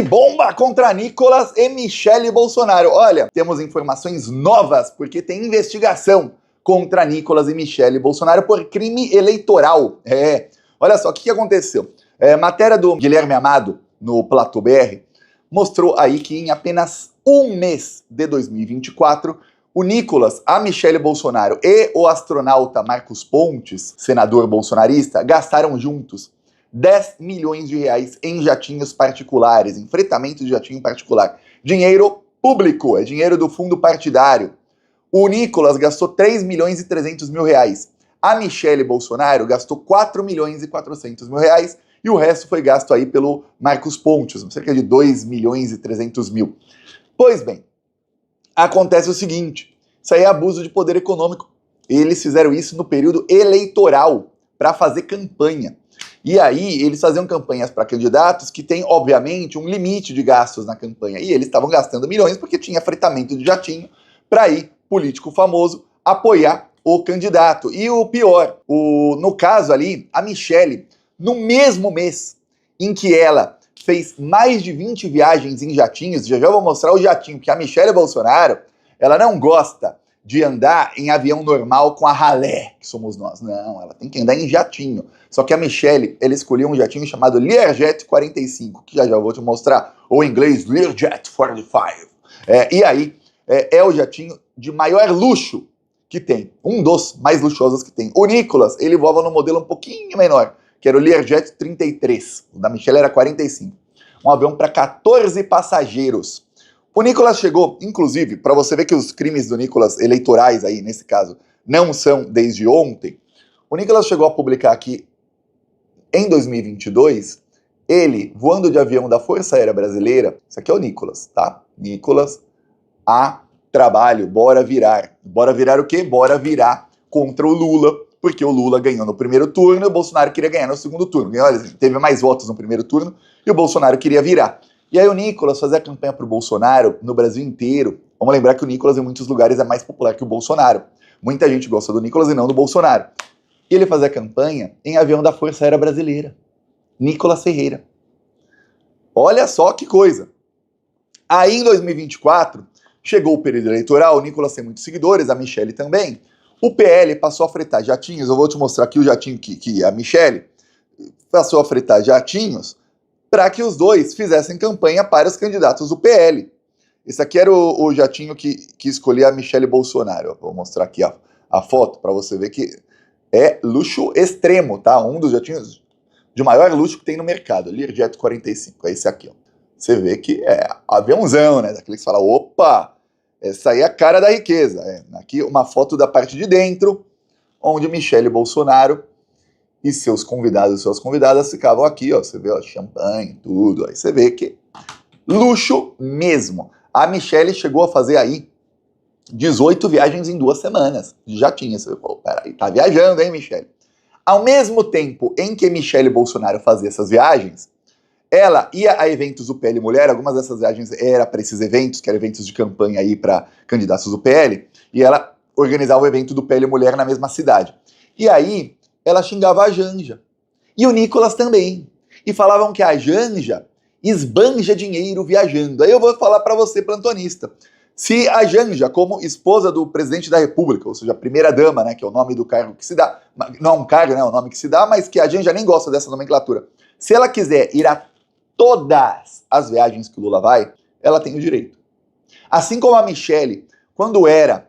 Bomba contra Nicolas e Michele Bolsonaro. Olha, temos informações novas, porque tem investigação contra Nicolas e Michele Bolsonaro por crime eleitoral. Olha só, o que aconteceu? Matéria do Guilherme Amado, no Platô BR, mostrou aí que em apenas um mês de 2024, o Nicolas, a Michele Bolsonaro e o astronauta Marcos Pontes, senador bolsonarista, gastaram juntos 10 milhões de reais em jatinhos particulares, em fretamento de jatinho particular. Dinheiro público, é dinheiro do fundo partidário. O Nicolas gastou 3 milhões e 300 mil reais. A Michele Bolsonaro gastou 4 milhões e 400 mil reais e o resto foi gasto aí pelo Marcos Pontes, cerca de 2 milhões e 300 mil. Pois bem, acontece o seguinte, isso aí é abuso de poder econômico. Eles fizeram isso no período eleitoral, para fazer campanha. E aí, eles faziam campanhas para candidatos que têm, obviamente, um limite de gastos na campanha. E eles estavam gastando milhões porque tinha fretamento de jatinho para ir político famoso apoiar o candidato. E o pior, no caso ali, a Michele, no mesmo mês em que ela fez mais de 20 viagens em jatinhos, já vou mostrar o jatinho, porque a Michele Bolsonaro, ela não gosta de andar em avião normal com a ralé, que somos nós. Não, ela tem que andar em jatinho. Só que a Michele, ela escolheu um jatinho chamado Learjet 45, que já vou te mostrar, ou em inglês Learjet 45. E aí, é o jatinho de maior luxo que tem, um dos mais luxuosos que tem. O Nicolas, ele voava no modelo um pouquinho menor, que era o Learjet 33, o da Michele era 45. Um avião para 14 passageiros. O Nicolas chegou, inclusive, para você ver que os crimes do Nicolas eleitorais aí, nesse caso, não são desde ontem, o Nicolas chegou a publicar aqui, em 2022, ele voando de avião da Força Aérea Brasileira, isso aqui é o Nicolas, tá? Nicolas, a trabalho, bora virar. Bora virar o quê? Bora virar contra o Lula, porque o Lula ganhou no primeiro turno e o Bolsonaro queria ganhar no segundo turno. Olha, teve mais votos no primeiro turno e o Bolsonaro queria virar. E aí o Nicolas fazia campanha pro Bolsonaro no Brasil inteiro. Vamos lembrar que o Nicolas em muitos lugares é mais popular que o Bolsonaro. Muita gente gosta do Nicolas e não do Bolsonaro. E ele fazia campanha em avião da Força Aérea Brasileira. Nicolas Ferreira. Olha só que coisa. Aí em 2024, chegou o período eleitoral, o Nicolas tem muitos seguidores, a Michele também. O PL passou a fretar jatinhos, eu vou te mostrar aqui o jatinho que a Michele passou a fretar jatinhos para que os dois fizessem campanha para os candidatos do PL. Esse aqui era o jatinho que escolhia a Michele Bolsonaro. Vou mostrar aqui a foto para você ver que é luxo extremo, tá? Um dos jatinhos de maior luxo que tem no mercado, Learjet 45, é esse aqui, ó. Você vê que é aviãozão, né? Daquele que você fala, opa, essa aí é a cara da riqueza. Aqui uma foto da parte de dentro, onde Michele Bolsonaro e seus convidados e suas convidadas ficavam aqui, ó. Você vê, ó, champanhe, tudo. Aí você vê que luxo mesmo. A Michele chegou a fazer aí 18 viagens em 2 semanas. Já tinha. Você vê, pô, peraí, tá viajando, hein, Michele? Ao mesmo tempo em que Michele Bolsonaro fazia essas viagens, ela ia a eventos do PL Mulher, algumas dessas viagens eram para esses eventos, que eram eventos de campanha aí para candidatos do PL, e ela organizava o evento do PL Mulher na mesma cidade. E aí, ela xingava a Janja. E o Nicolas também. E falavam que a Janja esbanja dinheiro viajando. Aí eu vou falar para você, plantonista. Se a Janja, como esposa do presidente da República, ou seja, a primeira-dama, né, que é o nome do cargo que se dá, não é um cargo, né, é o nome que se dá, mas que a Janja nem gosta dessa nomenclatura. Se ela quiser ir a todas as viagens que o Lula vai, ela tem o direito. Assim como a Michele, quando era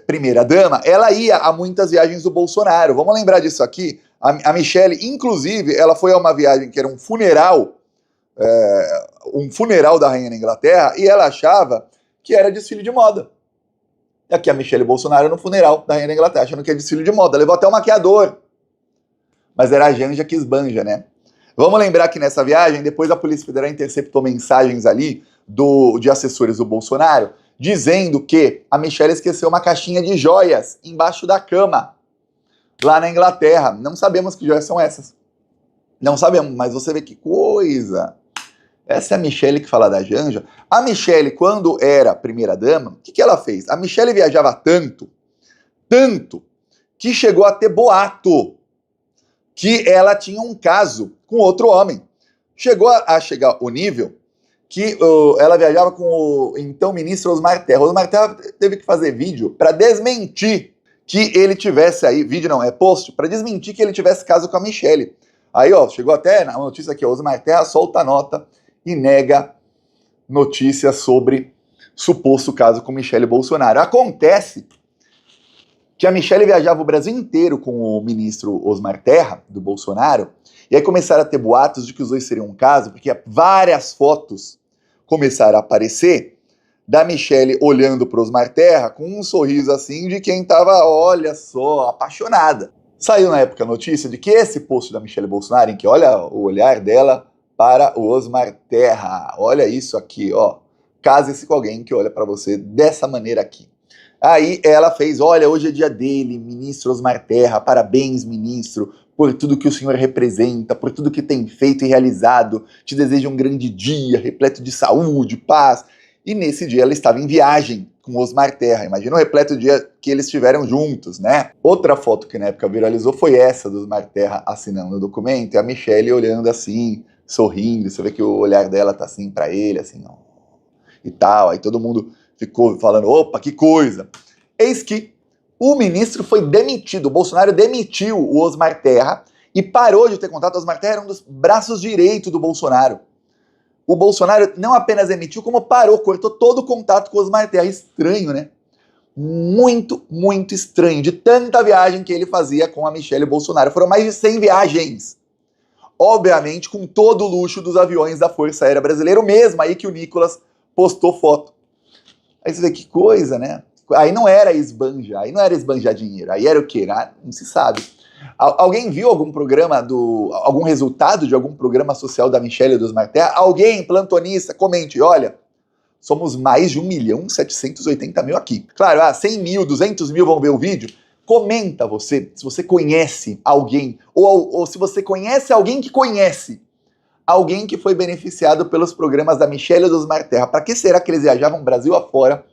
primeira-dama, ela ia a muitas viagens do Bolsonaro. Vamos lembrar disso aqui. A Michele, inclusive, ela foi a uma viagem que era um funeral da rainha na Inglaterra, e ela achava que era desfile de moda. E aqui a Michele Bolsonaro no funeral da rainha da Inglaterra, achando que é desfile de moda. Levou até o maquiador. Mas era a Janja que esbanja, né? Vamos lembrar que nessa viagem, depois a Polícia Federal interceptou mensagens ali de assessores do Bolsonaro, dizendo que a Michele esqueceu uma caixinha de joias embaixo da cama, lá na Inglaterra. Não sabemos que joias são essas. Não sabemos, mas você vê que coisa. Essa é a Michele que fala da Janja. A Michele, quando era primeira-dama, o que ela fez? A Michele viajava tanto, que chegou a ter boato que ela tinha um caso com outro homem. Chegou a chegar o nível que ela viajava com o então ministro Osmar Terra. Osmar Terra teve que fazer vídeo para desmentir que ele tivesse aí, vídeo não, é post, para desmentir que ele tivesse caso com a Michelle. Aí, ó, chegou até na notícia aqui, Osmar Terra solta nota e nega notícias sobre suposto caso com Michelle Bolsonaro. Acontece que a Michelle viajava o Brasil inteiro com o ministro Osmar Terra, do Bolsonaro, e aí começaram a ter boatos de que os dois seriam um caso, porque várias fotos começaram a aparecer da Michelle olhando para Osmar Terra com um sorriso assim de quem estava, olha só, apaixonada. Saiu na época a notícia de que esse post da Michelle Bolsonaro, em que olha o olhar dela para o Osmar Terra, olha isso aqui, ó, case-se com alguém que olha para você dessa maneira aqui. Aí ela fez, olha, hoje é dia dele, ministro Osmar Terra, parabéns, ministro, por tudo que o senhor representa, por tudo que tem feito e realizado, te desejo um grande dia, repleto de saúde, paz. E nesse dia ela estava em viagem com Osmar Terra, imagina o repleto dia que eles estiveram juntos, né? Outra foto que na época viralizou foi essa do Osmar Terra assinando o documento, e a Michelle olhando assim, sorrindo, você vê que o olhar dela tá assim para ele, assim, ó, e tal, aí todo mundo ficou falando, opa, que coisa. Eis que o ministro foi demitido, o Bolsonaro demitiu o Osmar Terra e parou de ter contato. O Osmar Terra era um dos braços direitos do Bolsonaro. O Bolsonaro não apenas demitiu, como parou, cortou todo o contato com o Osmar Terra. Estranho, né? Muito, muito estranho, de tanta viagem que ele fazia com a Michelle Bolsonaro. Foram mais de 100 viagens. Obviamente, com todo o luxo dos aviões da Força Aérea Brasileira, o mesmo aí que o Nicolas postou foto. Aí você vê que coisa, né? Aí não era esbanjar dinheiro, aí era o quê? Não se sabe. Alguém viu algum programa algum resultado de algum programa social da Michelle e do Osmar Terra? Alguém, plantonista, comente, olha, somos mais de 1.780.000 aqui. Claro, 100 mil, 200 mil vão ver o vídeo. Comenta você, se você conhece alguém, ou se você conhece alguém que conhece alguém que foi beneficiado pelos programas da Michelle e do Osmar Terra. Para que será que eles viajavam Brasil afora?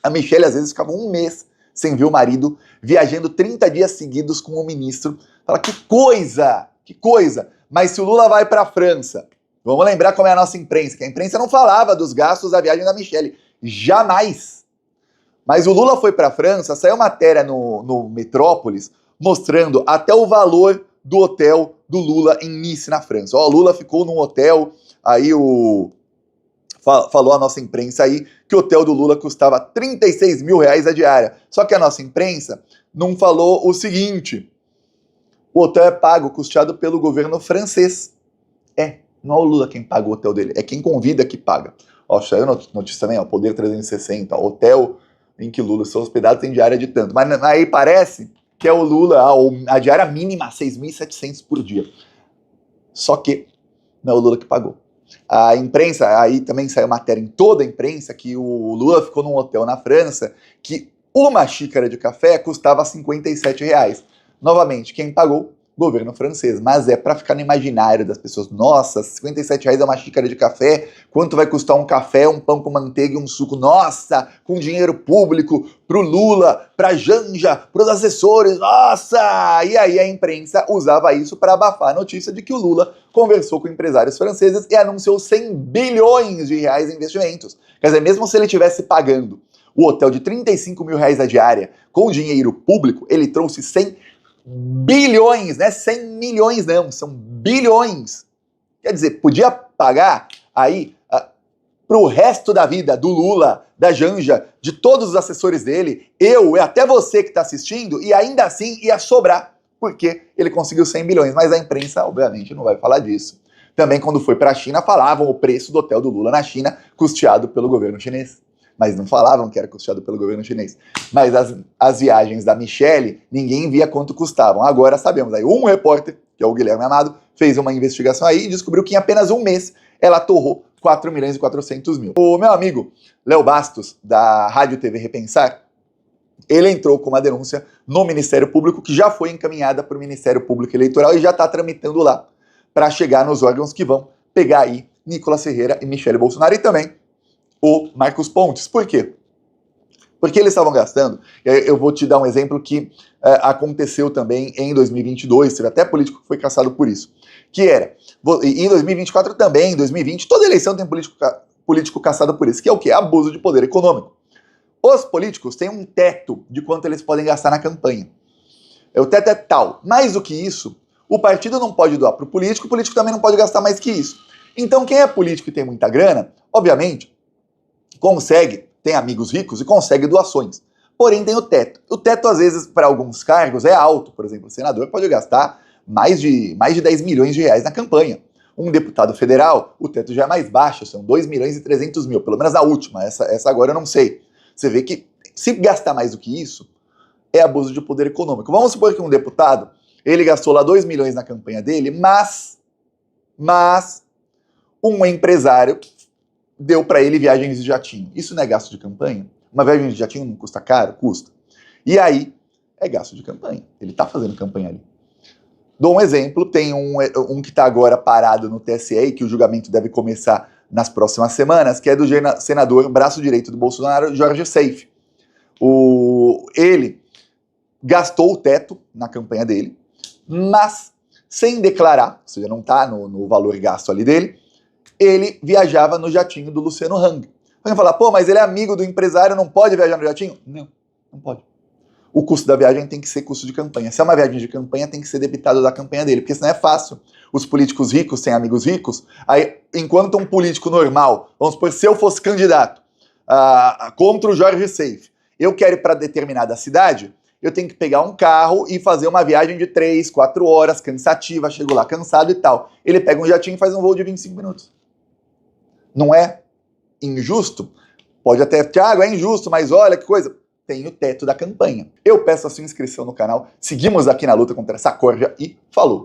A Michelle às vezes ficava um mês sem ver o marido, viajando 30 dias seguidos com o ministro. Fala, que coisa, que coisa. Mas se o Lula vai para a França, vamos lembrar como é a nossa imprensa, que a imprensa não falava dos gastos da viagem da Michelle. Jamais. Mas o Lula foi para a França, saiu matéria no Metrópolis, mostrando até o valor do hotel do Lula em Nice, na França. Ó, o Lula ficou num hotel, aí falou a nossa imprensa aí que o hotel do Lula custava 36 mil reais a diária. Só que a nossa imprensa não falou o seguinte: o hotel é pago, custeado pelo governo francês. Não é o Lula quem paga o hotel dele, é quem convida que paga. Ó, saiu notícia também, ó, Poder 360, ó, hotel em que Lula está hospedado tem diária de tanto. Mas aí parece que é o Lula, a diária mínima, 6.700 por dia. Só que não é o Lula que pagou. A imprensa, aí também saiu matéria em toda a imprensa que o Lula ficou num hotel na França que uma xícara de café custava 57 reais. Novamente, quem pagou? Governo francês. Mas é para ficar no imaginário das pessoas. Nossa, 57 reais é uma xícara de café? Quanto vai custar um café, um pão com manteiga e um suco? Nossa, com dinheiro público, pro Lula, pra Janja, pros assessores, nossa! E aí a imprensa usava isso para abafar a notícia de que o Lula conversou com empresários franceses e anunciou 100 bilhões de reais em investimentos. Quer dizer, mesmo se ele estivesse pagando o hotel de 35 mil reais a diária com dinheiro público, ele trouxe 100 bilhões, né? 100 milhões não, são bilhões. Quer dizer, podia pagar aí pro resto da vida do Lula, da Janja, de todos os assessores dele, eu e até você que está assistindo, e ainda assim ia sobrar, porque ele conseguiu 100 bilhões. Mas a imprensa, obviamente, não vai falar disso. Também, quando foi para a China, falavam o preço do hotel do Lula na China, custeado pelo governo chinês. Mas não falavam que era custeado pelo governo chinês. Mas as viagens da Michelle, ninguém via quanto custavam. Agora sabemos. Aí um repórter, que é o Guilherme Amado, fez uma investigação aí e descobriu que em apenas um mês ela torrou 4 milhões e 400 mil. O meu amigo Léo Bastos, da Rádio TV Repensar, ele entrou com uma denúncia no Ministério Público, que já foi encaminhada para o Ministério Público Eleitoral e já está tramitando lá, para chegar nos órgãos que vão pegar aí Nicolas Ferreira e Michelle Bolsonaro e também o Marcos Pontes. Por quê? Porque eles estavam gastando, eu vou te dar um exemplo que aconteceu também em 2022, teve até político que foi caçado por isso, que era, e em 2024 também, em 2020, toda eleição tem político caçado por isso, que é o quê? Abuso de poder econômico. Os políticos têm um teto de quanto eles podem gastar na campanha. O teto é tal. Mais do que isso, o partido não pode doar para o político também não pode gastar mais que isso. Então quem é político e tem muita grana, obviamente, consegue, tem amigos ricos e consegue doações. Porém tem o teto. O teto, às vezes, para alguns cargos é alto. Por exemplo, o senador pode gastar mais de 10 milhões de reais na campanha. Um deputado federal, o teto já é mais baixo, são 2 milhões e 300 mil, pelo menos a última, essa agora eu não sei. Você vê que se gastar mais do que isso, é abuso de poder econômico. Vamos supor que um deputado, ele gastou lá 2 milhões na campanha dele, mas um empresário deu para ele viagens de jatinho. Isso não é gasto de campanha? Uma viagem de jatinho não custa caro? Custa. E aí, é gasto de campanha. Ele está fazendo campanha ali. Dou um exemplo, tem um que está agora parado no TSE e que o julgamento deve começar nas próximas semanas, que é do senador braço direito do Bolsonaro, Jorge Seife. Ele gastou o teto na campanha dele, mas sem declarar, ou seja, não está no valor gasto ali dele, ele viajava no jatinho do Luciano Hang. Vai falar, pô, mas ele é amigo do empresário, não pode viajar no jatinho? Não, não pode. O custo da viagem tem que ser custo de campanha. Se é uma viagem de campanha, tem que ser debitado da campanha dele, porque senão é fácil. Os políticos ricos têm amigos ricos, aí, enquanto um político normal, vamos supor, se eu fosse candidato contra o Jorge Seife, eu quero ir para determinada cidade, eu tenho que pegar um carro e fazer uma viagem de 3, 4 horas, cansativa, chego lá cansado e tal. Ele pega um jatinho e faz um voo de 25 minutos. Não é injusto? Pode até, Thiago, é injusto, mas olha que coisa. Tem o teto da campanha. Eu peço a sua inscrição no canal. Seguimos aqui na luta contra essa corja e falou!